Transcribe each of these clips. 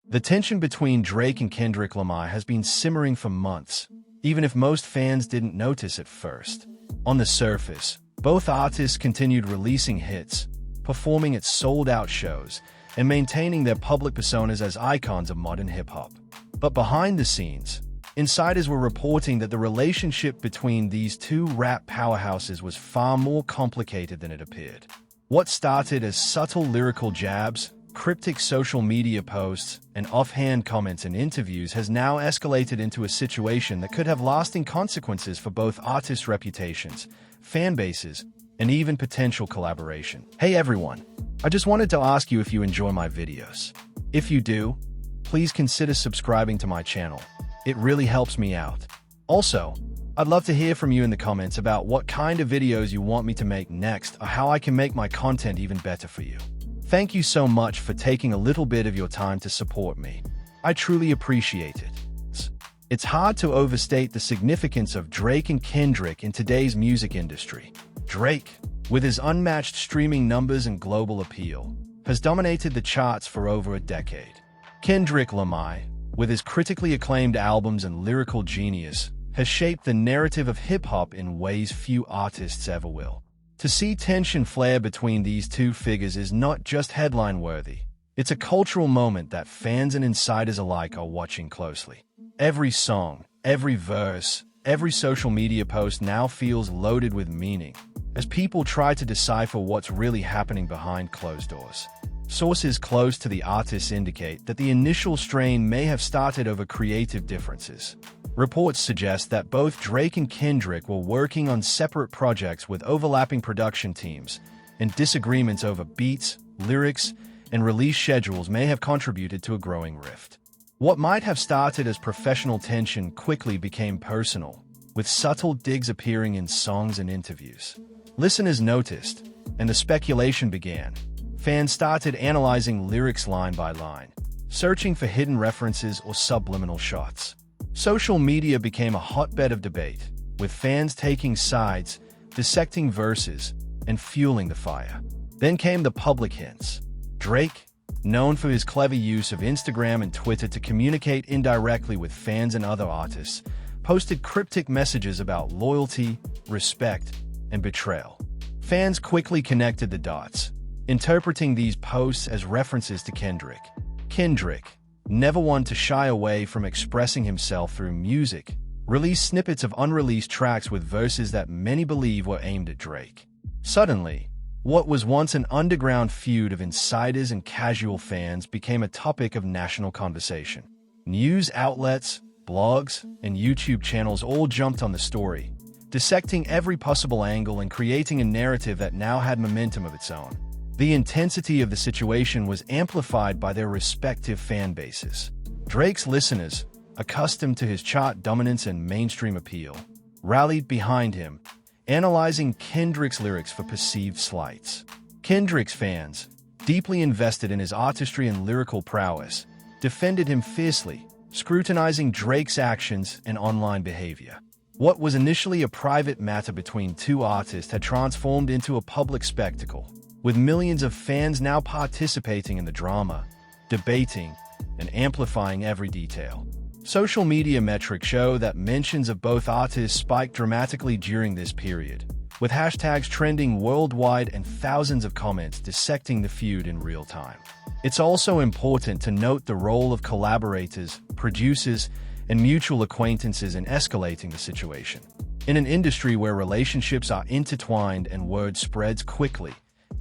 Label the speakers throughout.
Speaker 1: The tension between Drake and Kendrick Lamar has been simmering for months, even if most fans didn't notice at first. On the surface, both artists continued releasing hits, performing at sold-out shows, and maintaining their public personas as icons of modern hip-hop. But behind the scenes, insiders were reporting that the relationship between these two rap powerhouses was far more complicated than it appeared. What started as subtle lyrical jabs, cryptic social media posts, and offhand comments in interviews has now escalated into a situation that could have lasting consequences for both artists' reputations, fan bases, and even potential collaboration. Hey everyone, I just wanted to ask you if you enjoy my videos. If you do, please consider subscribing to my channel. It really helps me out. Also, I'd love to hear from you in the comments about what kind of videos you want me to make next or how I can make my content even better for you. Thank you so much for taking a little bit of your time to support me. I truly appreciate it. It's hard to overstate the significance of Drake and Kendrick in today's music industry. Drake, with his unmatched streaming numbers and global appeal, has dominated the charts for over a decade. Kendrick Lamar, with his critically acclaimed albums and lyrical genius, has shaped the narrative of hip-hop in ways few artists ever will. To see tension flare between these two figures is not just headline-worthy. It's a cultural moment that fans and insiders alike are watching closely. Every song, every verse, every social media post now feels loaded with meaning, as people try to decipher what's really happening behind closed doors. Sources close to the artists indicate that the initial strain may have started over creative differences. Reports suggest that both Drake and Kendrick were working on separate projects with overlapping production teams, and disagreements over beats, lyrics, and release schedules may have contributed to a growing rift. What might have started as professional tension quickly became personal, with subtle digs appearing in songs and interviews. Listeners noticed, and the speculation began. Fans started analyzing lyrics line by line, searching for hidden references or subliminal shots. Social media became a hotbed of debate, with fans taking sides, dissecting verses, and fueling the fire. Then came the public hints. Drake, known for his clever use of Instagram and Twitter to communicate indirectly with fans and other artists, posted cryptic messages about loyalty, respect, and betrayal. Fans quickly connected the dots, interpreting these posts as references to Kendrick. Kendrick, never one to shy away from expressing himself through music, released snippets of unreleased tracks with verses that many believe were aimed at Drake. Suddenly, what was once an underground feud of insiders and casual fans became a topic of national conversation. News outlets, blogs, and YouTube channels all jumped on the story, dissecting every possible angle and creating a narrative that now had momentum of its own. The intensity of the situation was amplified by their respective fan bases. Drake's listeners, accustomed to his chart dominance and mainstream appeal, rallied behind him, analyzing Kendrick's lyrics for perceived slights. Kendrick's fans, deeply invested in his artistry and lyrical prowess, defended him fiercely, scrutinizing Drake's actions and online behavior. What was initially a private matter between two artists had transformed into a public spectacle, with millions of fans now participating in the drama, debating, and amplifying every detail. Social media metrics show that mentions of both artists spiked dramatically during this period, with hashtags trending worldwide and thousands of comments dissecting the feud in real time. It's also important to note the role of collaborators, producers, and mutual acquaintances in escalating the situation. In an industry where relationships are intertwined and word spreads quickly,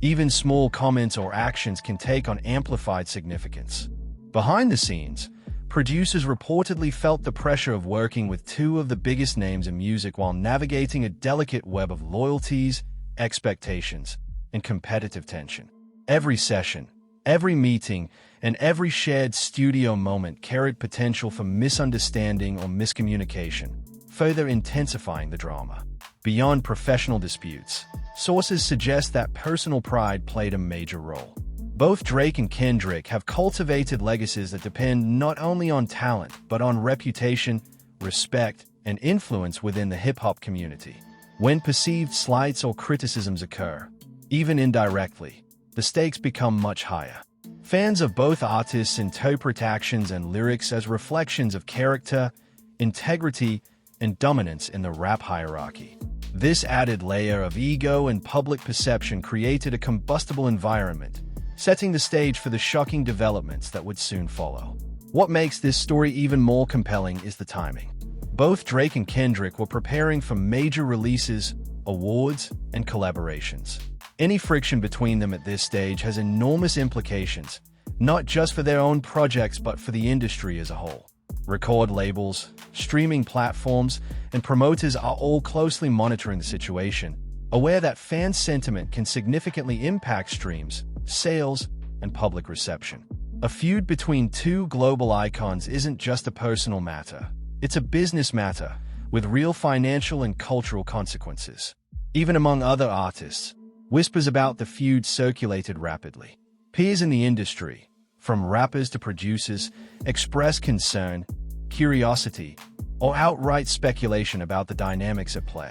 Speaker 1: even small comments or actions can take on amplified significance. Behind the scenes, producers reportedly felt the pressure of working with two of the biggest names in music while navigating a delicate web of loyalties, expectations, and competitive tension. Every session, every meeting, and every shared studio moment carried potential for misunderstanding or miscommunication, further intensifying the drama. Beyond professional disputes, sources suggest that personal pride played a major role. Both Drake and Kendrick have cultivated legacies that depend not only on talent, but on reputation, respect, and influence within the hip-hop community. When perceived slights or criticisms occur, even indirectly, the stakes become much higher. Fans of both artists interpret actions and lyrics as reflections of character, integrity, and dominance in the rap hierarchy. This added layer of ego and public perception created a combustible environment, setting the stage for the shocking developments that would soon follow. What makes this story even more compelling is the timing. Both Drake and Kendrick were preparing for major releases, awards, and collaborations. Any friction between them at this stage has enormous implications, not just for their own projects but for the industry as a whole. Record labels, streaming platforms, and promoters are all closely monitoring the situation, aware that fan sentiment can significantly impact streams, sales, and public reception. A feud between two global icons isn't just a personal matter. It's a business matter, with real financial and cultural consequences. Even among other artists, whispers about the feud circulated rapidly. Peers in the industry, from rappers to producers, expressed concern, curiosity, or outright speculation about the dynamics at play.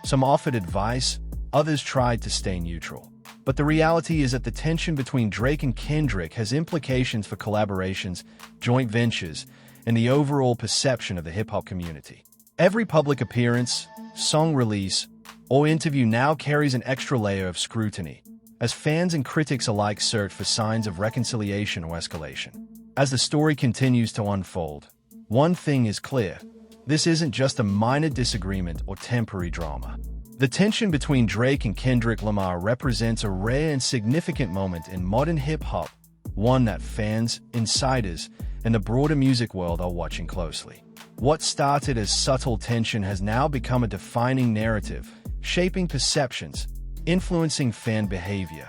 Speaker 1: Some offered advice, others tried to stay neutral. But the reality is that the tension between Drake and Kendrick has implications for collaborations, joint ventures, and the overall perception of the hip-hop community. Every public appearance, song release, or interview now carries an extra layer of scrutiny, as fans and critics alike search for signs of reconciliation or escalation. As the story continues to unfold, one thing is clear: this isn't just a minor disagreement or temporary drama. The tension between Drake and Kendrick Lamar represents a rare and significant moment in modern hip-hop, one that fans, insiders, and the broader music world are watching closely. What started as subtle tension has now become a defining narrative, shaping perceptions, influencing fan behavior,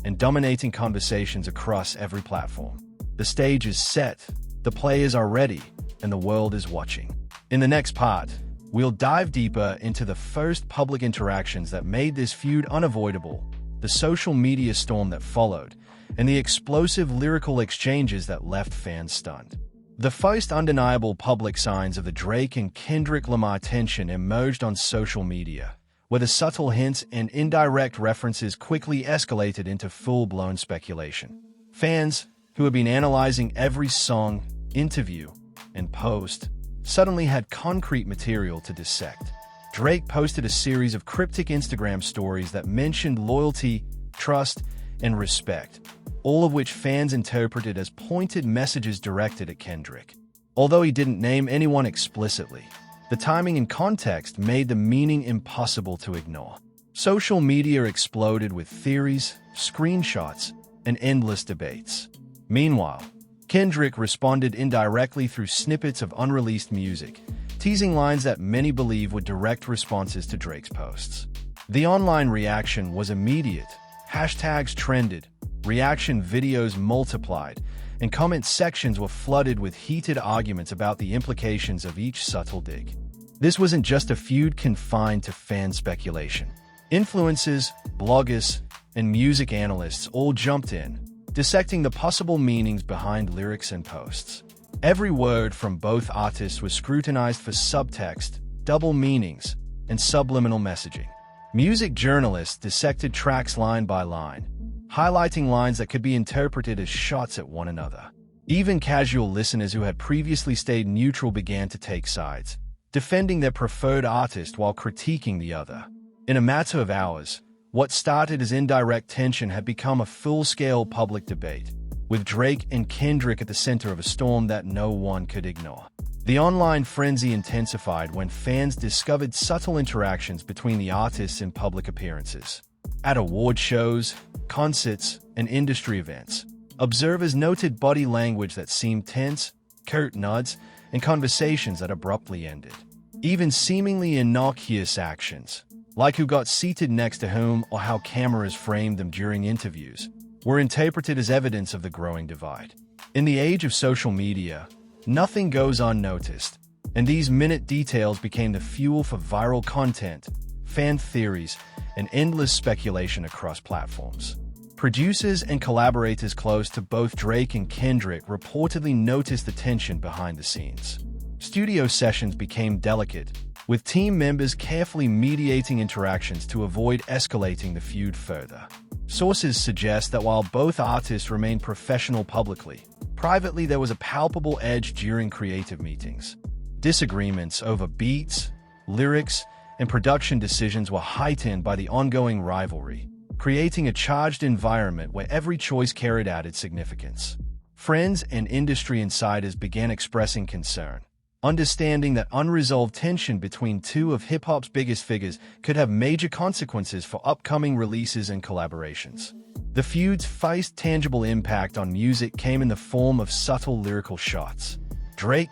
Speaker 1: and dominating conversations across every platform. The stage is set, the players are ready, and the world is watching. In the next part, we'll dive deeper into the first public interactions that made this feud unavoidable, the social media storm that followed, and the explosive lyrical exchanges that left fans stunned. The first undeniable public signs of the Drake and Kendrick Lamar tension emerged on social media, where the subtle hints and indirect references quickly escalated into full-blown speculation. Fans, who had been analyzing every song, interview, and post, suddenly had concrete material to dissect. Drake posted a series of cryptic Instagram stories that mentioned loyalty, trust, and respect, all of which fans interpreted as pointed messages directed at Kendrick. Although he didn't name anyone explicitly, the timing and context made the meaning impossible to ignore. Social media exploded with theories, screenshots, and endless debates. Meanwhile, Kendrick responded indirectly through snippets of unreleased music, teasing lines that many believe were direct responses to Drake's posts. The online reaction was immediate. Hashtags trended, reaction videos multiplied, and comment sections were flooded with heated arguments about the implications of each subtle dig. This wasn't just a feud confined to fan speculation. Influencers, bloggers, and music analysts all jumped in, dissecting the possible meanings behind lyrics and posts. Every word from both artists was scrutinized for subtext, double meanings, and subliminal messaging. Music journalists dissected tracks line by line, highlighting lines that could be interpreted as shots at one another. Even casual listeners who had previously stayed neutral began to take sides, defending their preferred artist while critiquing the other. In a matter of hours, what started as indirect tension had become a full-scale public debate, with Drake and Kendrick at the center of a storm that no one could ignore. The online frenzy intensified when fans discovered subtle interactions between the artists in public appearances. At award shows, concerts, and industry events, observers noted body language that seemed tense, curt nods, and conversations that abruptly ended. Even seemingly innocuous actions, like who got seated next to whom or how cameras framed them during interviews, were interpreted as evidence of the growing divide. In the age of social media, nothing goes unnoticed, and these minute details became the fuel for viral content, fan theories, and endless speculation across platforms. Producers and collaborators close to both Drake and Kendrick reportedly noticed the tension behind the scenes. Studio sessions became delicate, with team members carefully mediating interactions to avoid escalating the feud further. Sources suggest that while both artists remained professional publicly, privately there was a palpable edge during creative meetings. Disagreements over beats, lyrics, and production decisions were heightened by the ongoing rivalry, creating a charged environment where every choice carried added significance. Friends and industry insiders began expressing concern, understanding that unresolved tension between two of hip-hop's biggest figures could have major consequences for upcoming releases and collaborations. The feud's first tangible impact on music came in the form of subtle lyrical shots. Drake,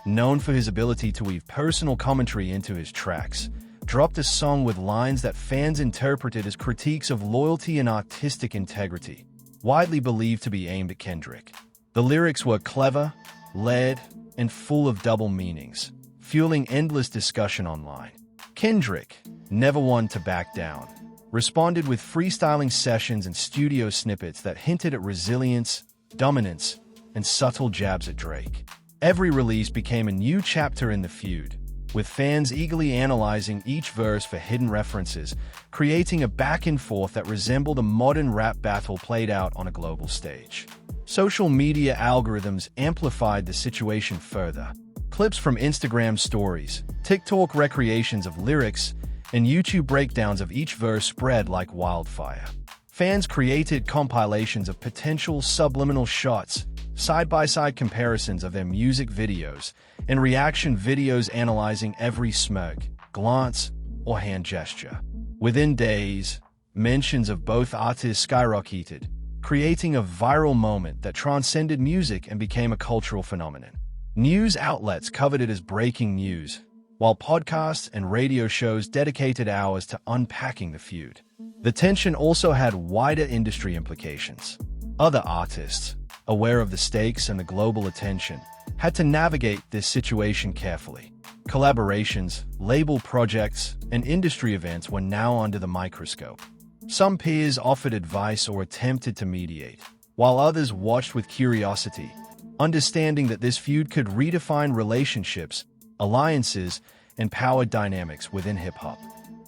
Speaker 1: known for his ability to weave personal commentary into his tracks, dropped a song with lines that fans interpreted as critiques of loyalty and artistic integrity, widely believed to be aimed at Kendrick. The lyrics were clever, layered, and full of double meanings, fueling endless discussion online. Kendrick, never one to back down, responded with freestyling sessions and studio snippets that hinted at resilience, dominance, and subtle jabs at Drake. Every release became a new chapter in the feud, with fans eagerly analyzing each verse for hidden references, creating a back-and-forth that resembled a modern rap battle played out on a global stage. Social media algorithms amplified the situation further. Clips from Instagram stories, TikTok recreations of lyrics, and YouTube breakdowns of each verse spread like wildfire. Fans created compilations of potential subliminal shots, side-by-side comparisons of their music videos, and reaction videos analyzing every smirk, glance, or hand gesture. Within days, mentions of both artists skyrocketed, creating a viral moment that transcended music and became a cultural phenomenon. News outlets covered it as breaking news, while podcasts and radio shows dedicated hours to unpacking the feud. The tension also had wider industry implications. Other artists, aware of the stakes and the global attention, had to navigate this situation carefully. Collaborations, label projects, and industry events were now under the microscope. Some peers offered advice or attempted to mediate, while others watched with curiosity, understanding that this feud could redefine relationships, alliances, and power dynamics within hip-hop.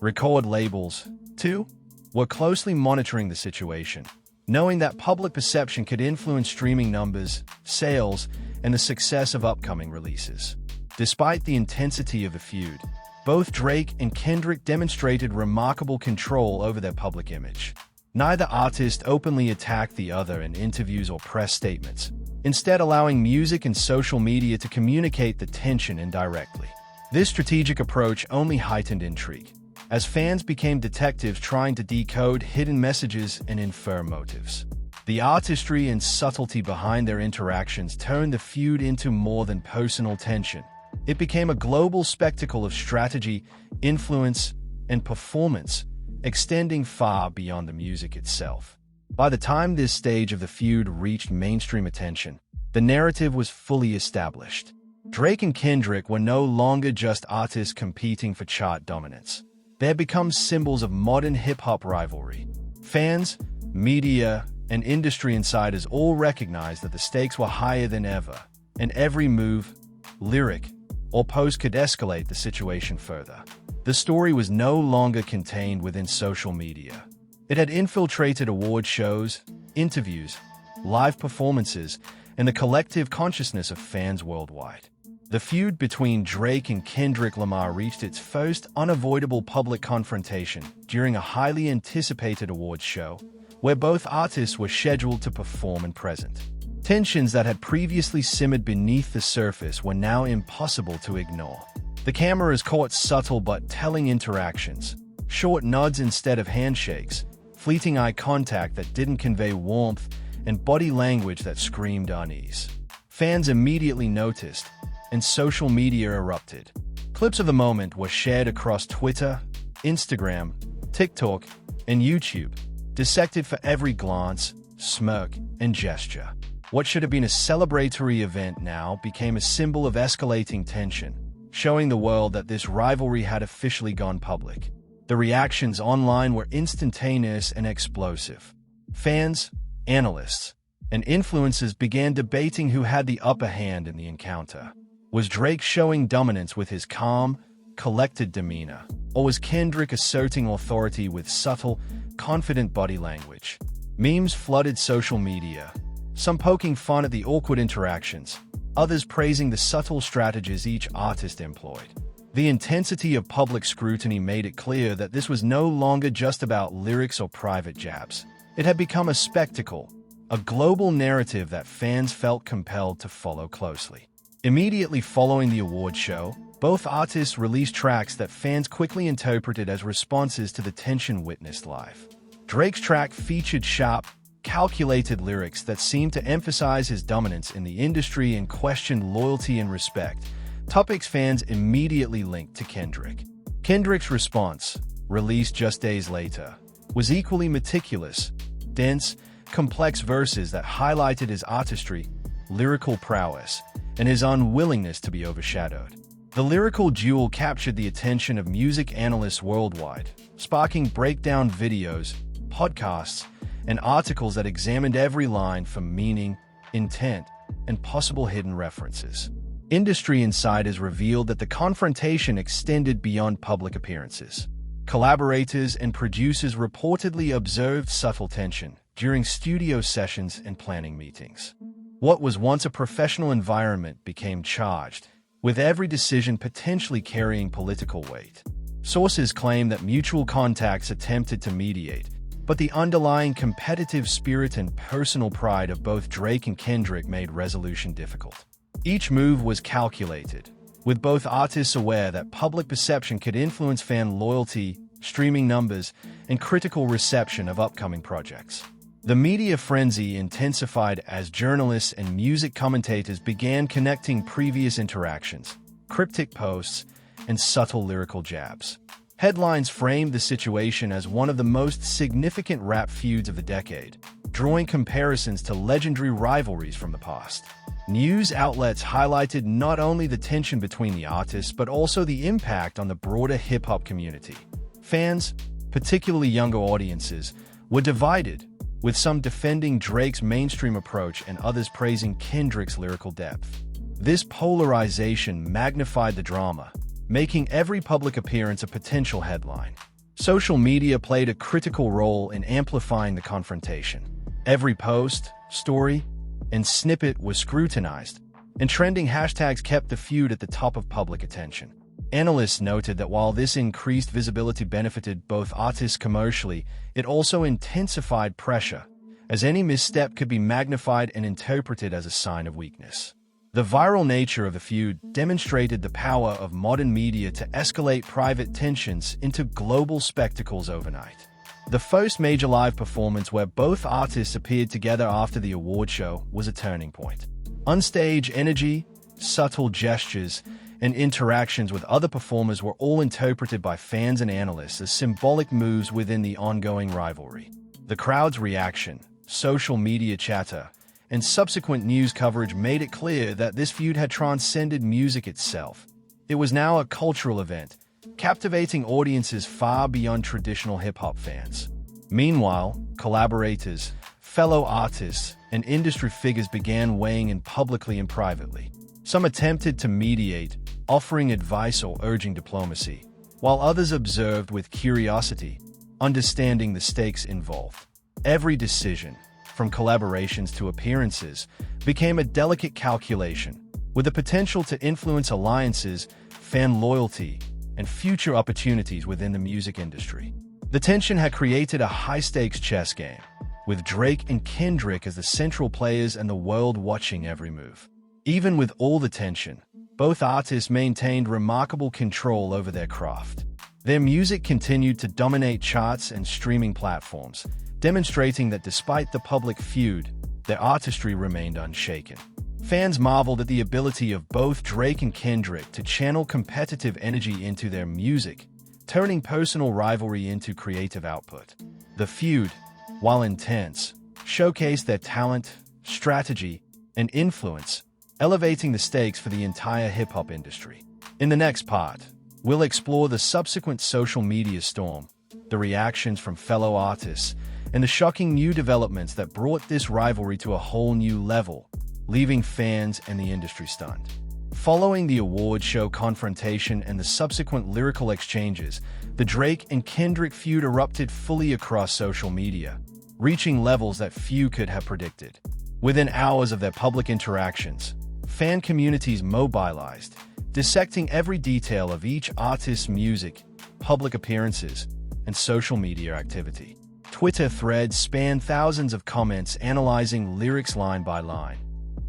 Speaker 1: Record labels, too, were closely monitoring the situation, knowing that public perception could influence streaming numbers, sales, and the success of upcoming releases. Despite the intensity of the feud, both Drake and Kendrick demonstrated remarkable control over their public image. Neither artist openly attacked the other in interviews or press statements, instead allowing music and social media to communicate the tension indirectly. This strategic approach only heightened intrigue, as fans became detectives trying to decode hidden messages and infer motives. The artistry and subtlety behind their interactions turned the feud into more than personal tension. It became a global spectacle of strategy, influence, and performance, extending far beyond the music itself. By the time this stage of the feud reached mainstream attention, the narrative was fully established. Drake and Kendrick were no longer just artists competing for chart dominance. They had become symbols of modern hip-hop rivalry. Fans, media, and industry insiders all recognized that the stakes were higher than ever, and every move, lyric, or post could escalate the situation further. The story was no longer contained within social media. It had infiltrated award shows, interviews, live performances, and the collective consciousness of fans worldwide. The feud between Drake and Kendrick Lamar reached its first unavoidable public confrontation during a highly anticipated awards show, where both artists were scheduled to perform and present. Tensions that had previously simmered beneath the surface were now impossible to ignore. The cameras caught subtle but telling interactions, short nods instead of handshakes, fleeting eye contact that didn't convey warmth, and body language that screamed unease. Fans immediately noticed, and social media erupted. Clips of the moment were shared across Twitter, Instagram, TikTok, and YouTube, dissected for every glance, smirk, and gesture. What should have been a celebratory event now became a symbol of escalating tension, showing the world that this rivalry had officially gone public. The reactions online were instantaneous and explosive. Fans, analysts, and influencers began debating who had the upper hand in the encounter. Was Drake showing dominance with his calm, collected demeanor, or was Kendrick asserting authority with subtle, confident body language. Memes flooded social media, some poking fun at the awkward interactions, others praising the subtle strategies each artist employed. The intensity of public scrutiny made it clear that this was no longer just about lyrics or private jabs. It had become a spectacle, a global narrative that fans felt compelled to follow closely. Immediately following the award show, both artists released tracks that fans quickly interpreted as responses to the tension witnessed live. Drake's track featured sharp, calculated lyrics that seemed to emphasize his dominance in the industry and questioned loyalty and respect, topics fans immediately linked to Kendrick. Kendrick's response, released just days later, was equally meticulous, dense, complex verses that highlighted his artistry, lyrical prowess, and his unwillingness to be overshadowed. The lyrical duel captured the attention of music analysts worldwide, sparking breakdown videos, podcasts, and articles that examined every line for meaning, intent, and possible hidden references. Industry insiders revealed that the confrontation extended beyond public appearances. Collaborators and producers reportedly observed subtle tension during studio sessions and planning meetings. What was once a professional environment became charged, with every decision potentially carrying political weight. Sources claim that mutual contacts attempted to mediate, but the underlying competitive spirit and personal pride of both Drake and Kendrick made resolution difficult. Each move was calculated, with both artists aware that public perception could influence fan loyalty, streaming numbers, and critical reception of upcoming projects. The media frenzy intensified as journalists and music commentators began connecting previous interactions, cryptic posts, and subtle lyrical jabs. Headlines framed the situation as one of the most significant rap feuds of the decade, drawing comparisons to legendary rivalries from the past. News outlets highlighted not only the tension between the artists but also the impact on the broader hip-hop community. Fans, particularly younger audiences, were divided, with some defending Drake's mainstream approach and others praising Kendrick's lyrical depth. This polarization magnified the drama, making every public appearance a potential headline. Social media played a critical role in amplifying the confrontation. Every post, story, and snippet was scrutinized, and trending hashtags kept the feud at the top of public attention. Analysts noted that while this increased visibility benefited both artists commercially, it also intensified pressure, as any misstep could be magnified and interpreted as a sign of weakness. The viral nature of the feud demonstrated the power of modern media to escalate private tensions into global spectacles overnight. The first major live performance where both artists appeared together after the award show was a turning point. Onstage energy, subtle gestures, and interactions with other performers were all interpreted by fans and analysts as symbolic moves within the ongoing rivalry. The crowd's reaction, social media chatter, and subsequent news coverage made it clear that this feud had transcended music itself. It was now a cultural event, captivating audiences far beyond traditional hip-hop fans. Meanwhile, collaborators, fellow artists, and industry figures began weighing in publicly and privately. Some attempted to mediate, offering advice or urging diplomacy, while others observed with curiosity, understanding the stakes involved. Every decision, from collaborations to appearances, became a delicate calculation, with the potential to influence alliances, fan loyalty, and future opportunities within the music industry. The tension had created a high-stakes chess game, with Drake and Kendrick as the central players and the world watching every move. Even with all the tension, both artists maintained remarkable control over their craft. Their music continued to dominate charts and streaming platforms, demonstrating that despite the public feud, their artistry remained unshaken. Fans marveled at the ability of both Drake and Kendrick to channel competitive energy into their music, turning personal rivalry into creative output. The feud, while intense, showcased their talent, strategy, and influence, elevating the stakes for the entire hip-hop industry. In the next part, we'll explore the subsequent social media storm, the reactions from fellow artists, and the shocking new developments that brought this rivalry to a whole new level, leaving fans and the industry stunned. Following the award show confrontation and the subsequent lyrical exchanges, the Drake and Kendrick feud erupted fully across social media, reaching levels that few could have predicted. Within hours of their public interactions, fan communities mobilized, dissecting every detail of each artist's music, public appearances, and social media activity. Twitter threads spanned thousands of comments analyzing lyrics line by line.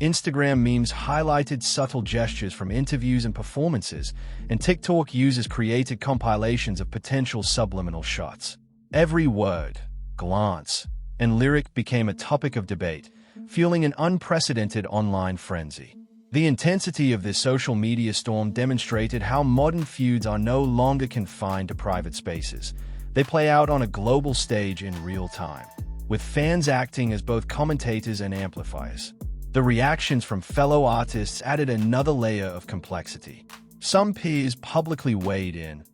Speaker 1: Instagram memes highlighted subtle gestures from interviews and performances, and TikTok users created compilations of potential subliminal shots. Every word, glance, and lyric became a topic of debate, fueling an unprecedented online frenzy. The intensity of this social media storm demonstrated how modern feuds are no longer confined to private spaces. They play out on a global stage in real time, with fans acting as both commentators and amplifiers. The reactions from fellow artists added another layer of complexity. Some peers publicly weighed in,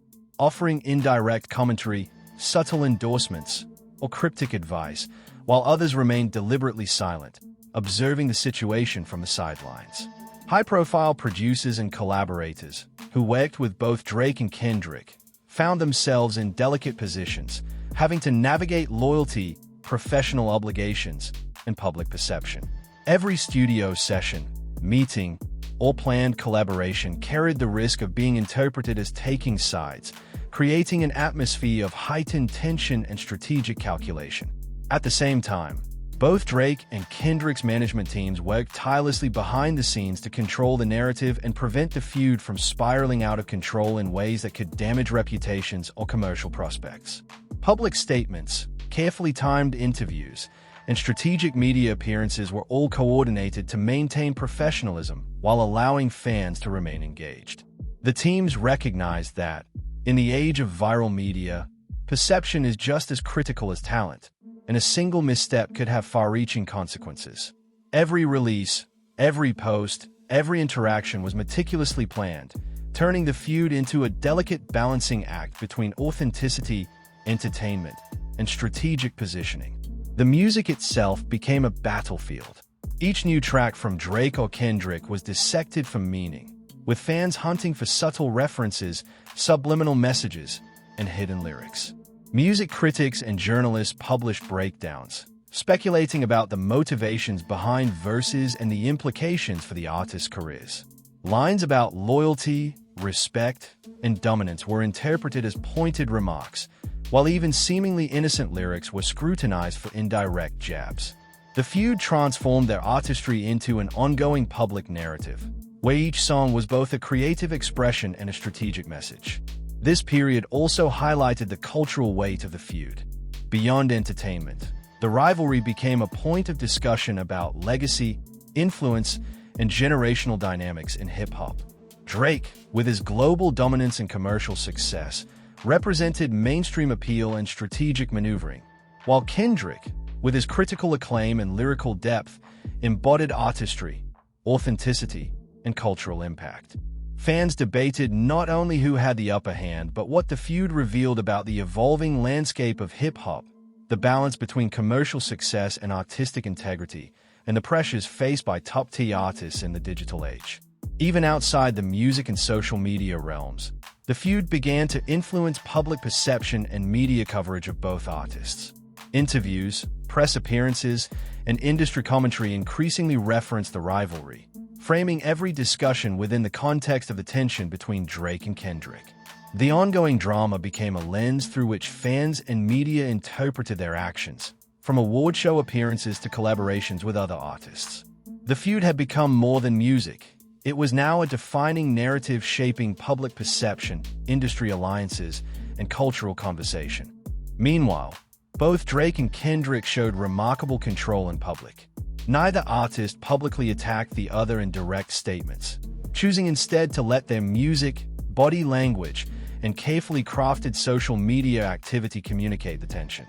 Speaker 1: offering indirect commentary, subtle endorsements, or cryptic advice, while others remained deliberately silent, observing the situation from the sidelines. High-profile producers and collaborators, who worked with both Drake and Kendrick, found themselves in delicate positions, having to navigate loyalty, professional obligations, and public perception. Every studio session, meeting, or planned collaboration carried the risk of being interpreted as taking sides, creating an atmosphere of heightened tension and strategic calculation. At the same time, both Drake and Kendrick's management teams worked tirelessly behind the scenes to control the narrative and prevent the feud from spiraling out of control in ways that could damage reputations or commercial prospects. Public statements, carefully timed interviews, and strategic media appearances were all coordinated to maintain professionalism while allowing fans to remain engaged. The teams recognized that, in the age of viral media, perception is just as critical as talent, and a single misstep could have far-reaching consequences. Every release, every post, every interaction was meticulously planned, turning the feud into a delicate balancing act between authenticity, entertainment, and strategic positioning. The music itself became a battlefield. Each new track from Drake or Kendrick was dissected for meaning, with fans hunting for subtle references, subliminal messages, and hidden lyrics. Music critics and journalists published breakdowns, speculating about the motivations behind verses and the implications for the artists' careers. Lines about loyalty, respect, and dominance were interpreted as pointed remarks, while even seemingly innocent lyrics were scrutinized for indirect jabs. The feud transformed their artistry into an ongoing public narrative, where each song was both a creative expression and a strategic message. This period also highlighted the cultural weight of the feud. Beyond entertainment, the rivalry became a point of discussion about legacy, influence, and generational dynamics in hip-hop. Drake, with his global dominance and commercial success, represented mainstream appeal and strategic maneuvering, while Kendrick, with his critical acclaim and lyrical depth, embodied artistry, authenticity, and cultural impact. Fans debated not only who had the upper hand, but what the feud revealed about the evolving landscape of hip-hop, the balance between commercial success and artistic integrity, and the pressures faced by top-tier artists in the digital age. Even outside the music and social media realms, the feud began to influence public perception and media coverage of both artists. Interviews, press appearances, and industry commentary increasingly referenced the rivalry, framing every discussion within the context of the tension between Drake and Kendrick. The ongoing drama became a lens through which fans and media interpreted their actions, from award show appearances to collaborations with other artists. The feud had become more than music. It was now a defining narrative shaping public perception, industry alliances, and cultural conversation. Meanwhile, both Drake and Kendrick showed remarkable control in public. Neither artist publicly attacked the other in direct statements, choosing instead to let their music, body language, and carefully crafted social media activity communicate the tension.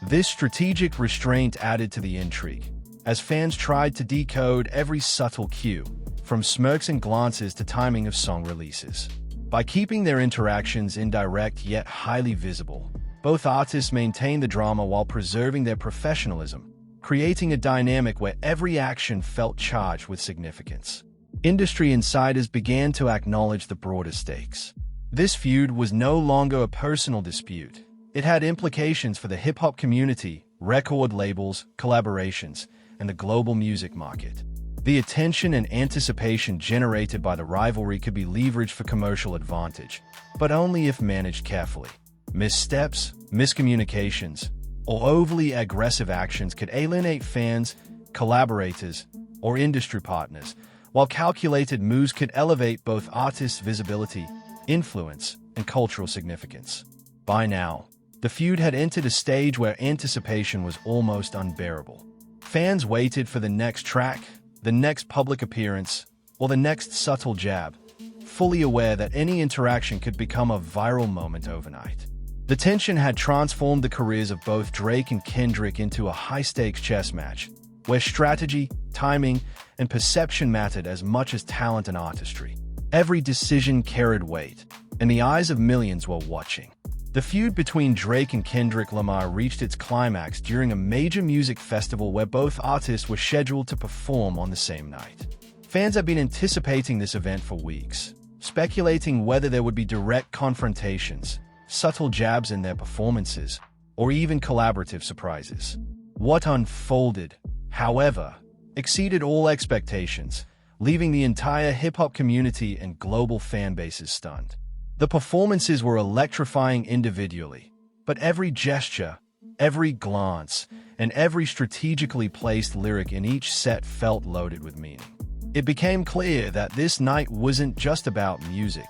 Speaker 1: This strategic restraint added to the intrigue, as fans tried to decode every subtle cue, from smirks and glances to timing of song releases. By keeping their interactions indirect yet highly visible, both artists maintained the drama while preserving their professionalism, creating a dynamic where every action felt charged with significance. industry insiders began to acknowledge the broader stakes. This feud was no longer a personal dispute. It had implications for the hip-hop community, record labels, collaborations, and the global music market. The attention and anticipation generated by the rivalry could be leveraged for commercial advantage, but only if managed carefully. Missteps, miscommunications, or overly aggressive actions could alienate fans, collaborators, or industry partners, while calculated moves could elevate both artists' visibility, influence, and cultural significance. By now, the feud had entered a stage where anticipation was almost unbearable. Fans waited for the next track, the next public appearance, or the next subtle jab, fully aware that any interaction could become a viral moment overnight. The tension had transformed the careers of both Drake and Kendrick into a high-stakes chess match, where strategy, timing, and perception mattered as much as talent and artistry. Every decision carried weight, and the eyes of millions were watching. The feud between Drake and Kendrick Lamar reached its climax during a major music festival where both artists were scheduled to perform on the same night. Fans have been anticipating this event for weeks, speculating whether there would be direct confrontations, subtle jabs in their performances, or even collaborative surprises. What unfolded, however, exceeded all expectations, leaving the entire hip-hop community and global fan bases stunned. The performances were electrifying individually, but every gesture, every glance, and every strategically placed lyric in each set felt loaded with meaning. It became clear that this night wasn't just about music.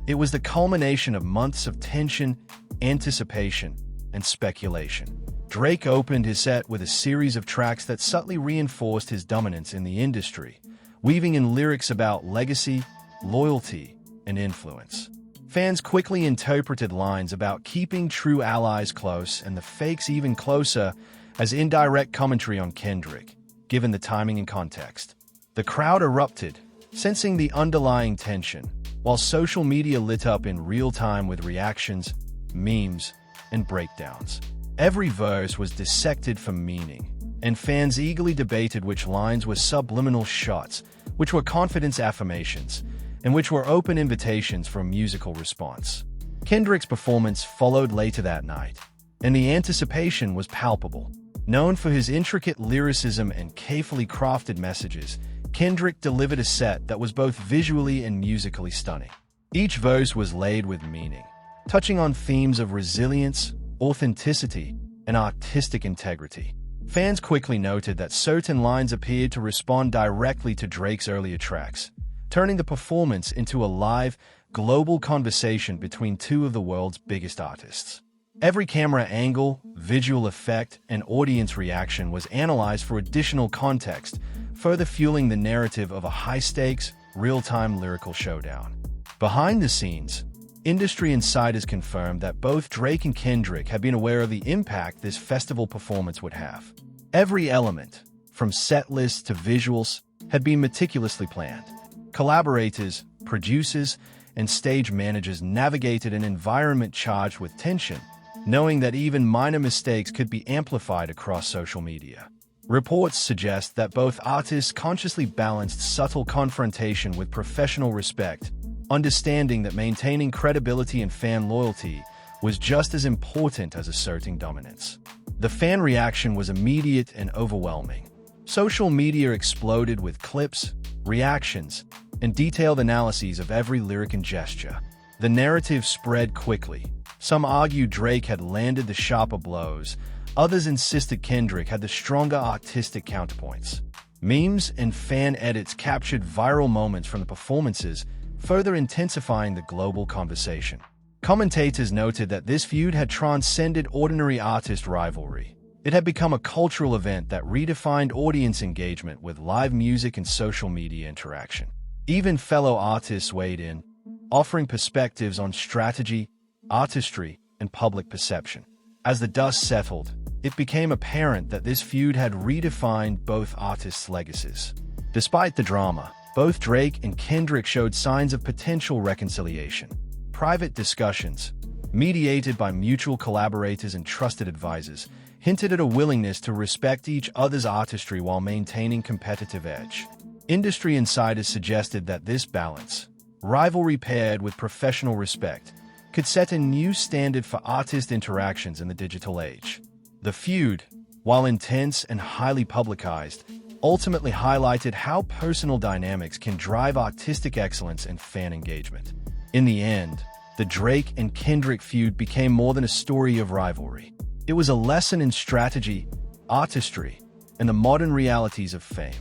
Speaker 1: It was the culmination of months of tension, anticipation, and speculation. Drake opened his set with a series of tracks that subtly reinforced his dominance in the industry, weaving in lyrics about legacy, loyalty, and influence. Fans quickly interpreted lines about keeping true allies close and the fakes even closer as indirect commentary on Kendrick, given the timing and context. The crowd erupted, sensing the underlying tension, while social media lit up in real time with reactions, memes, and breakdowns. Every verse was dissected for meaning, and fans eagerly debated which lines were subliminal shots, which were confidence affirmations, and which were open invitations for a musical response. Kendrick's performance followed later that night, and the anticipation was palpable. Known for his intricate lyricism and carefully crafted messages, Kendrick delivered a set that was both visually and musically stunning. Each verse was laid with meaning, touching on themes of resilience, authenticity, and artistic integrity. Fans quickly noted that certain lines appeared to respond directly to Drake's earlier tracks, turning the performance into a live, global conversation between two of the world's biggest artists. Every camera angle, visual effect, and audience reaction was analyzed for additional context, further fueling the narrative of a high-stakes, real-time lyrical showdown. Behind the scenes, industry insiders confirmed that both Drake and Kendrick had been aware of the impact this festival performance would have. Every element, from set lists to visuals, had been meticulously planned. Collaborators, producers, and stage managers navigated an environment charged with tension, knowing that even minor mistakes could be amplified across social media. Reports suggest that both artists consciously balanced subtle confrontation with professional respect, understanding that maintaining credibility and fan loyalty was just as important as asserting dominance. The fan reaction was immediate and overwhelming. Social media exploded with clips, reactions, and detailed analyses of every lyric and gesture. The narrative spread quickly. Some argued Drake had landed the sharper blows, others insisted Kendrick had the stronger artistic counterpoints. Memes and fan edits captured viral moments from the performances, further intensifying the global conversation. Commentators noted that this feud had transcended ordinary artist rivalry. It had become a cultural event that redefined audience engagement with live music and social media interaction. Even fellow artists weighed in, offering perspectives on strategy, artistry, and public perception. As the dust settled, it became apparent that this feud had redefined both artists' legacies. Despite the drama, both Drake and Kendrick showed signs of potential reconciliation. Private discussions, mediated by mutual collaborators and trusted advisors, hinted at a willingness to respect each other's artistry while maintaining competitive edge. Industry insiders suggested that this balance, rivalry paired with professional respect, could set a new standard for artist interactions in the digital age. The feud, while intense and highly publicized, ultimately highlighted how personal dynamics can drive artistic excellence and fan engagement. In the end, the Drake and Kendrick feud became more than a story of rivalry. It was a lesson in strategy, artistry, and the modern realities of fame.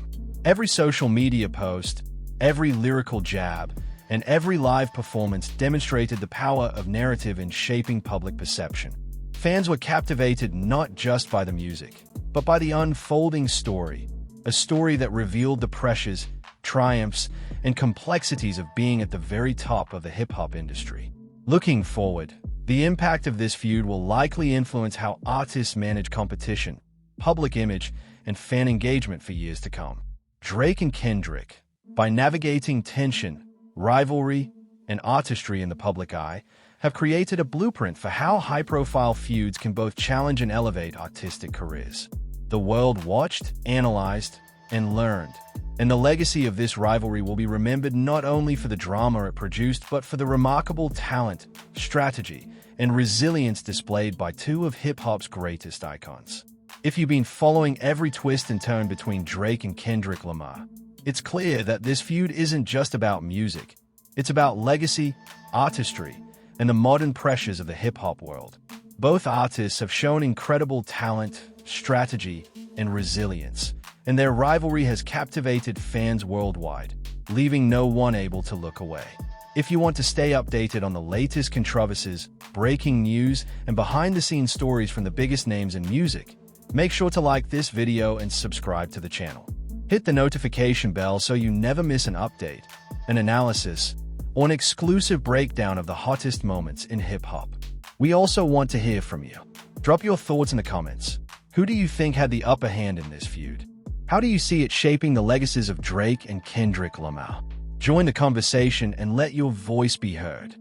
Speaker 1: Every social media post, every lyrical jab, and every live performance demonstrated the power of narrative in shaping public perception. Fans were captivated not just by the music, but by the unfolding story, a story that revealed the pressures, triumphs, and complexities of being at the very top of the hip-hop industry. Looking forward, the impact of this feud will likely influence how artists manage competition, public image, and fan engagement for years to come. Drake and Kendrick, by navigating tension, rivalry, and artistry in the public eye, have created a blueprint for how high-profile feuds can both challenge and elevate artistic careers. The world watched, analyzed, and learned, and the legacy of this rivalry will be remembered not only for the drama it produced, but for the remarkable talent, strategy, and resilience displayed by two of hip-hop's greatest icons. If you've been following every twist and turn between Drake and Kendrick Lamar, it's clear that this feud isn't just about music. It's about legacy, artistry, and the modern pressures of the hip-hop world. Both artists have shown incredible talent, strategy, and resilience, and their rivalry has captivated fans worldwide, leaving no one able to look away. If you want to stay updated on the latest controversies, breaking news, and behind-the-scenes stories from the biggest names in music, make sure to like this video and subscribe to the channel. Hit the notification bell so you never miss an update, an analysis, or an exclusive breakdown of the hottest moments in hip-hop. We also want to hear from you. Drop your thoughts in the comments. Who do you think had the upper hand in this feud? How do you see it shaping the legacies of Drake and Kendrick Lamar? Join the conversation and let your voice be heard.